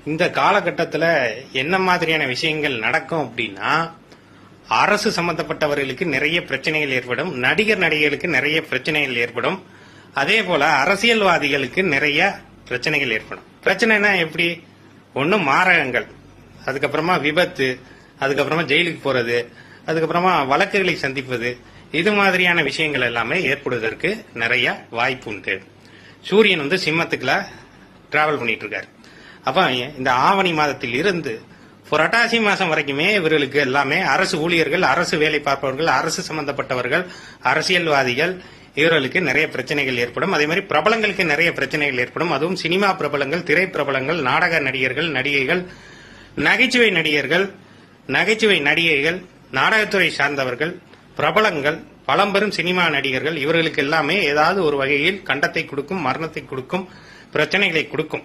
இந்த காலகட்டத்தில் என்ன மாதிரியான விஷயங்கள் நடக்கும் அப்படின்னா, அரசு சம்பந்தப்பட்டவர்களுக்கு நிறைய பிரச்சனைகள் ஏற்படும், நடிகர்களுக்கு நிறைய பிரச்சனைகள் ஏற்படும், அதே போல அரசியல்வாதிகளுக்கு நிறைய பிரச்சனைகள் ஏற்படும். பிரச்சனைனா எப்படி? ஒன்று மாரகங்கள், அதுக்கப்புறமா விபத்து, அதுக்கப்புறமா ஜெயிலுக்கு போறது, அதுக்கப்புறமா வழக்குகளை சந்திப்பது, இது மாதிரியான விஷயங்கள் எல்லாமே ஏற்படுவதற்கு நிறைய வாய்ப்பு உண்டு. சூரியன் சிம்மத்துக்குள்ள டிராவல் பண்ணிட்டு இருக்காரு. அப்ப இந்த ஆவணி மாதத்தில் இருந்து புரட்டாசி மாசம் வரைக்குமே இவர்களுக்கு எல்லாமே அரசு ஊழியர்கள், அரசு வேலை பார்ப்பவர்கள், அரசு சம்பந்தப்பட்டவர்கள், அரசியல்வாதிகள், இவர்களுக்கு நிறைய பிரச்சனைகள் ஏற்படும். அதே மாதிரி பிரபலங்களுக்கு நிறைய பிரச்சனைகள் ஏற்படும். அதுவும் சினிமா பிரபலங்கள், திரை பிரபலங்கள், நாடக நடிகர்கள், நடிகைகள், நகைச்சுவை நடிகர்கள், நகைச்சுவை நடிகைகள், நாடகத்துறை சார்ந்தவர்கள், பிரபலங்கள், பழம்பெரும் சினிமா நடிகர்கள், இவர்களுக்கு எல்லாமே ஏதாவது ஒரு வகையில் கண்டத்தை கொடுக்கும், மரணத்தை கொடுக்கும், பிரச்சனைகளை கொடுக்கும்.